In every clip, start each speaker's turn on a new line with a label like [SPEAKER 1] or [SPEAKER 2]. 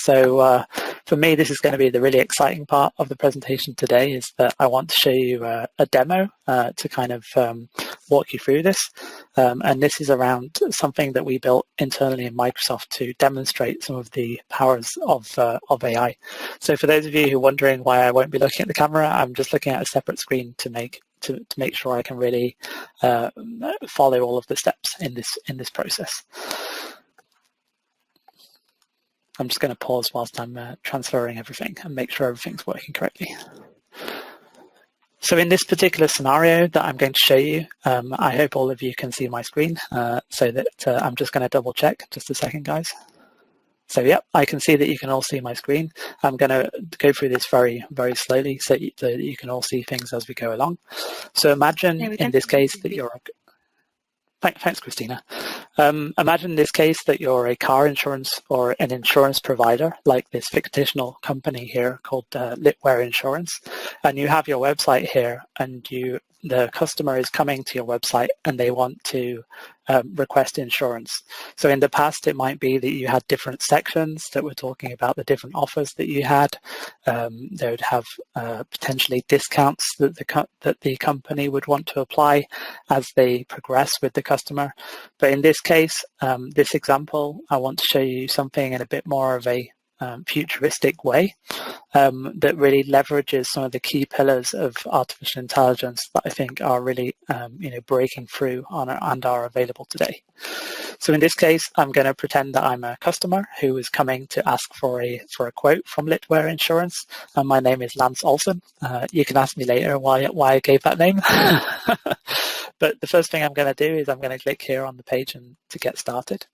[SPEAKER 1] So for me, this is going to be the really exciting part of the presentation today, is that I want to show you a demo to kind of walk you through this. And this is around something that we built internally in Microsoft to demonstrate some of the powers of AI. So for those of you who are wondering why I won't be looking at the camera, I'm just looking at a separate screen to make sure I can really follow all of the steps in this process. I'm just going to pause whilst I'm transferring everything and make sure everything's working correctly. So in this particular scenario that I'm going to show you, I hope all of you can see my screen, so that I'm just going to double check. Just a second, guys. So yep, I can see that you can all see my screen. I'm going to go through this very, very slowly so that you can all see things as we go along. So imagine in this case that you're Thanks, Christina. Imagine in this case that you're a car insurance or an insurance provider, like this fictional company here called Litware Insurance, and you have your website here, and the customer is coming to your website and they want to request insurance. So in the past, it might be that you had different sections that were talking about the different offers that you had. They would have potentially discounts that the company would want to apply as they progress with the customer. But in this case, this example, I want to show you something in a bit more of a futuristic way that really leverages some of the key pillars of artificial intelligence that I think are really breaking through and are available today. So in this case, I'm going to pretend that I'm a customer who is coming to ask for a quote from Litware Insurance, and my name is Lance Olsen. You can ask me later why I gave that name. But the first thing I'm going to do is I'm going to click here on the page and to get started.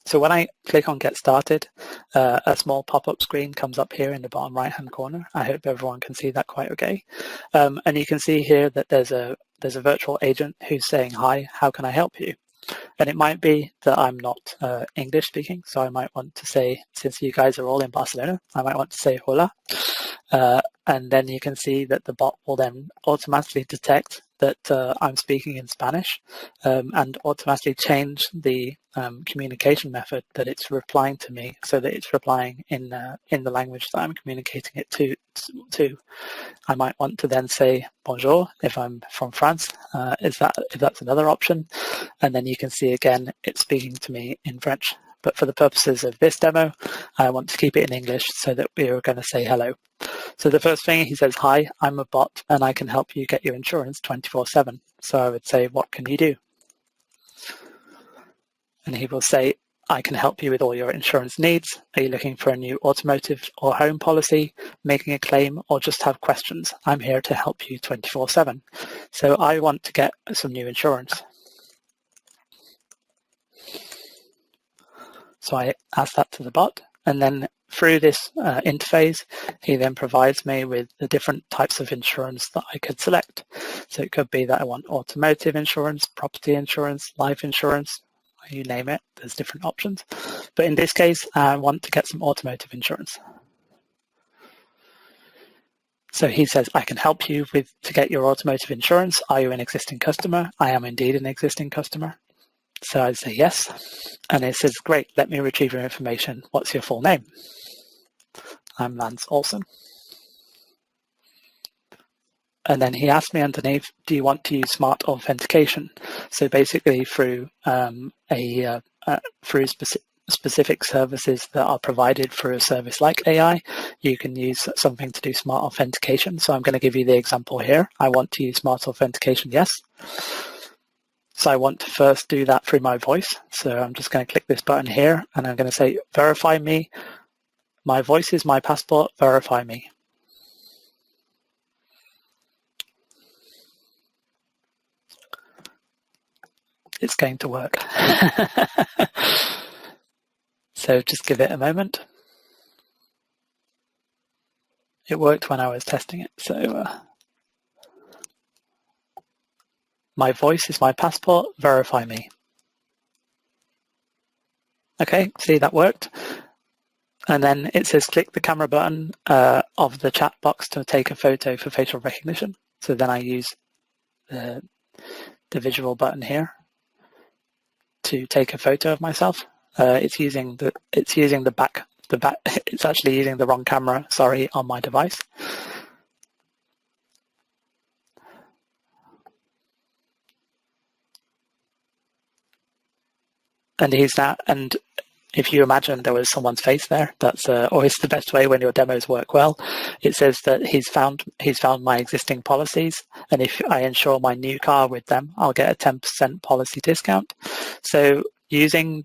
[SPEAKER 1] So when I click on Get Started, a small pop-up screen comes up here in the bottom right-hand corner. I hope everyone can see that quite okay. And you can see here that there's a virtual agent who's saying, "Hi, how can I help you?" And it might be that I'm not English speaking, so I might want to say, since you guys are all in Barcelona, I might want to say hola. And then you can see that the bot will then automatically detect that I'm speaking in Spanish and automatically change the communication method that it's replying to me, so that it's replying in the language that I'm communicating it to. I might want to then say bonjour if I'm from France, if that's another option. And then you can see again, it's speaking to me in French. But for the purposes of this demo, I want to keep it in English so that we're going to say hello. So the first thing, he says, "Hi, I'm a bot and I can help you get your insurance 24/7. So I would say, "What can you do?" And he will say, "I can help you with all your insurance needs. Are you looking for a new automotive or home policy, making a claim, or just have questions? I'm here to help you 24/7. So I want to get some new insurance." So I ask that to the bot, and then through this interface, he then provides me with the different types of insurance that I could select. So it could be that I want automotive insurance, property insurance, life insurance, you name it, there's different options. But in this case, I want to get some automotive insurance. So he says, "I can help you to get your automotive insurance. Are you an existing customer?" I am indeed an existing customer. So I say yes, and it says, "Great, let me retrieve your information. What's your full name?" I'm Lance Olsen. And then he asked me underneath, "Do you want to use smart authentication?" So basically through specific services that are provided through a service like AI, you can use something to do smart authentication. So I'm going to give you the example here. I want to use smart authentication, yes. So I want to first do that through my voice. So I'm just going to click this button here and I'm going to say, "Verify me. My voice is my passport. Verify me." It's going to work. So just give it a moment. It worked when I was testing it. So my voice is my passport. Verify me. Okay, see, that worked. And then it says click the camera button of the chat box to take a photo for facial recognition. So then I use the visual button here to take a photo of myself. It's using the back it's actually using the wrong camera, sorry, on my device. And if you imagine there was someone's face there, that's always the best way when your demos work well. It says that he's found my existing policies, and if I insure my new car with them, I'll get a 10% policy discount. So using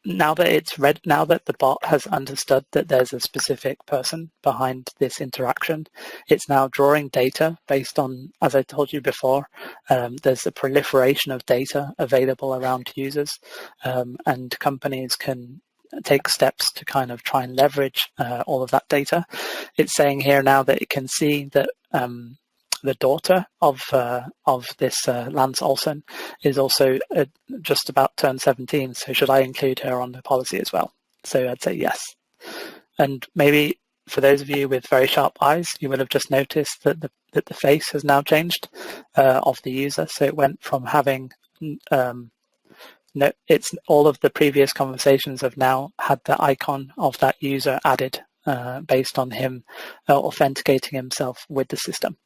[SPEAKER 1] now that the bot has understood that there's a specific person behind this interaction, it's now drawing data based on, as I told you before, there's a proliferation of data available around users, and companies can take steps to kind of try and leverage all of that data. It's saying here now that it can see that the daughter of this Lance Olsen is also just about turned 17. So should I include her on the policy as well? So I'd say yes. And maybe for those of you with very sharp eyes, you will have just noticed that the face has now changed of the user. So it went from having it's all of the previous conversations have now had the icon of that user added based on him authenticating himself with the system.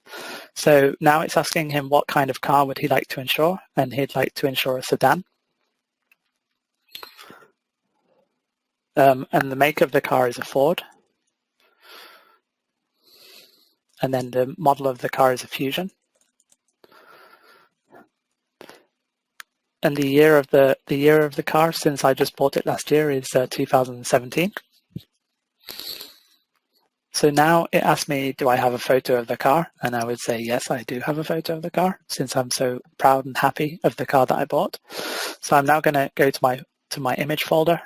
[SPEAKER 1] So now it's asking him what kind of car would he like to insure, and he'd like to insure a sedan. And the make of the car is a Ford. And then the model of the car is a Fusion. And the year of the car, since I just bought it last year, is 2017. So now it asks me, do I have a photo of the car? And I would say, yes, I do have a photo of the car, since I'm so proud and happy of the car that I bought. So I'm now going to go to my image folder.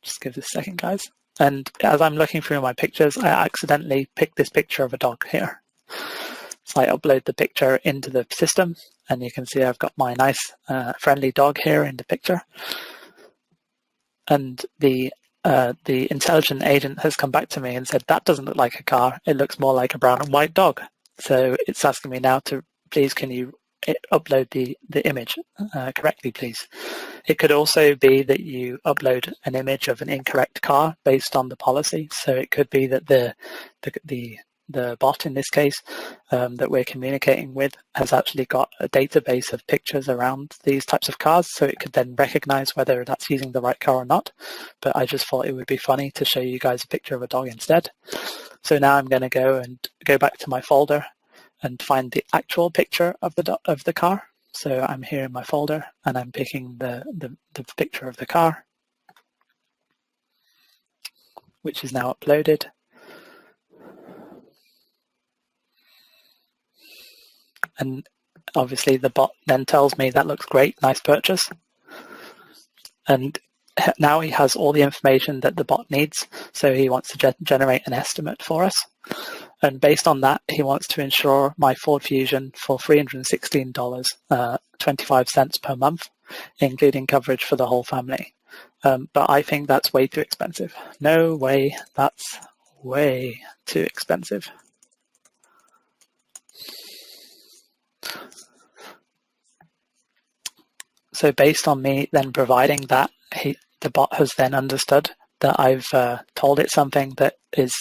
[SPEAKER 1] Just give this a second, guys. And as I'm looking through my pictures, I accidentally picked this picture of a dog here. So I upload the picture into the system, and you can see I've got my nice friendly dog here in the picture. And the intelligent agent has come back to me and said, that doesn't look like a car. It looks more like a brown and white dog. So it's asking me now to, please, can you upload the image correctly, please? It could also be that you upload an image of an incorrect car based on the policy. So it could be that the bot in this case that we're communicating with has actually got a database of pictures around these types of cars, so it could then recognize whether that's using the right car or not. But I just thought it would be funny to show you guys a picture of a dog instead. So now I'm going to go back to my folder and find the actual picture of the car. So I'm here in my folder and I'm picking the picture of the car, which is now uploaded. And obviously the bot then tells me that looks great, nice purchase. And now he has all the information that the bot needs. So he wants to generate an estimate for us. And based on that, he wants to insure my Ford Fusion for $316, 25 cents per month, including coverage for the whole family. But I think that's way too expensive. No way, that's way too expensive. So based on me then providing that, the bot has then understood that I've told it something that is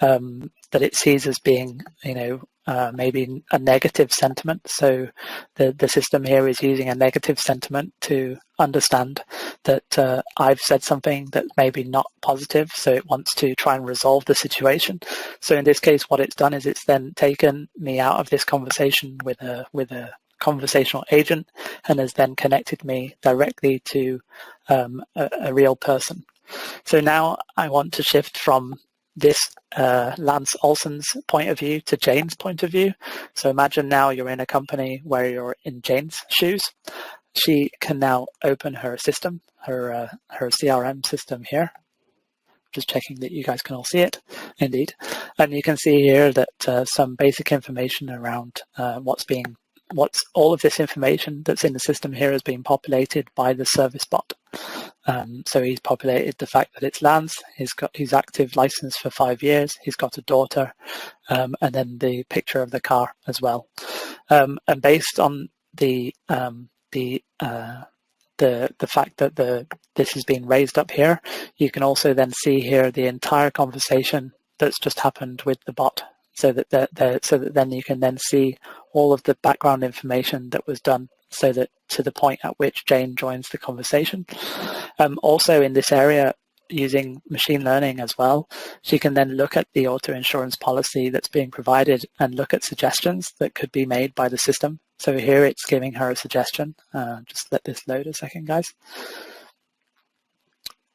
[SPEAKER 1] that it sees as being, maybe a negative sentiment. So the system here is using a negative sentiment to understand that I've said something that's maybe not positive. So it wants to try and resolve the situation. So in this case, what it's done is it's then taken me out of this conversation with a conversational agent and has then connected me directly to a real person. So now I want to shift from this Lance Olsen's point of view to Jane's point of view. So imagine now you're in a company where you're in Jane's shoes. She can now open her system, her CRM system here. Just checking that you guys can all see it, indeed. And you can see here that some basic information around what's all of this information that's in the system here has been populated by the service bot. So he's populated the fact that it's Lance, he's active license for 5 years, he's got a daughter, and then the picture of the car as well. And based on the the fact that this has been raised up here, you can also then see here the entire conversation that's just happened with the bot, so that then you can then see all of the background information that was done, so that to the point at which Jane joins the conversation. Also in this area, using machine learning as well, she can then look at the auto insurance policy that's being provided and look at suggestions that could be made by the system. So here it's giving her a suggestion. Just let this load a second, guys.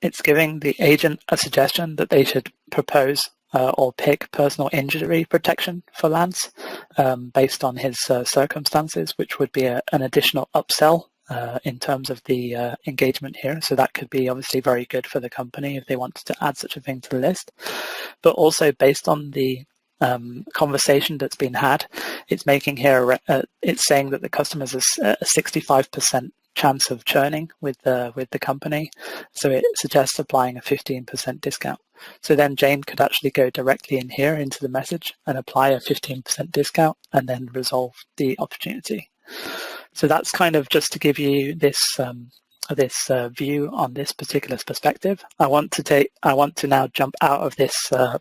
[SPEAKER 1] It's giving the agent a suggestion that they should propose or pick personal injury protection for Lance based on his circumstances, which would be an additional upsell in terms of the engagement here. So that could be obviously very good for the company if they wanted to add such a thing to the list. But also based on the conversation that's been had, it's making here, it's saying that the customers are a 65% chance of churning with the company. So it suggests applying a 15% discount. So then Jane could actually go directly in here into the message and apply a 15% discount and then resolve the opportunity. So that's kind of just to give you this view on this particular perspective. I want to now jump out of this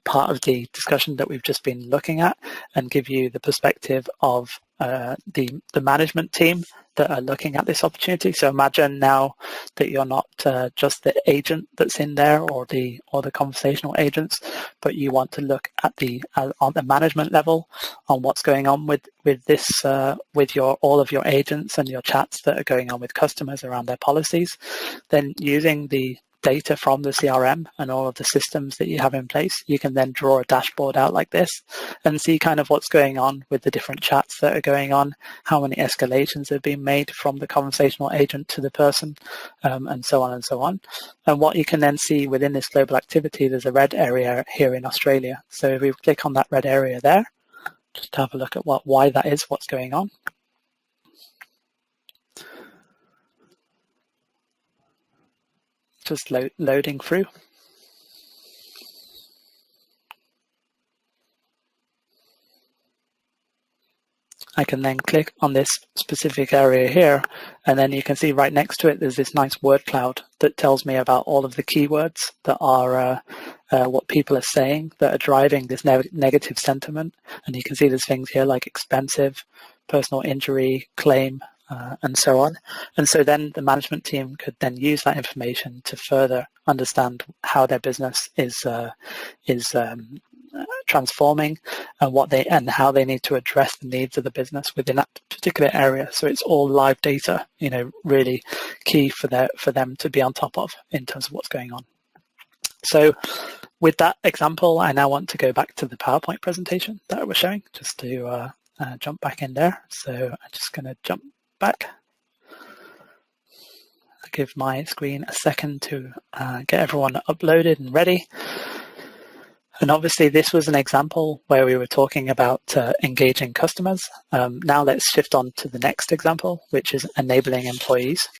[SPEAKER 1] part of the discussion that we've just been looking at and give you the perspective of the management team that are looking at this opportunity. So imagine now that you're not just the agent that's in there or the conversational agents, but you want to look at on the management level on what's going on with this with all of your agents and your chats that are going on with customers around their policies. Then using the data from the CRM and all of the systems that you have in place, you can then draw a dashboard out like this and see kind of what's going on with the different chats that are going on, how many escalations have been made from the conversational agent to the person, and so on and so on. And what you can then see within this global activity, there's a red area here in Australia. So if we click on that red area there, just have a look at why that is, what's going on. Just loading through. I can then click on this specific area here, and then you can see right next to it, there's this nice word cloud that tells me about all of the keywords that are what people are saying that are driving this negative sentiment. And you can see there's things here like expensive, personal injury, claim, and so on. And so then the management team could then use that information to further understand how their business is transforming and how they need to address the needs of the business within that particular area. So it's all live data, really key for them to be on top of in terms of what's going on. So with that example, I now want to go back to the PowerPoint presentation that I was showing, just to jump back in there. So I'm just going to jump back. I'll give my screen a second to get everyone uploaded and ready. And obviously this was an example where we were talking about engaging customers. Now let's shift on to the next example, which is enabling employees.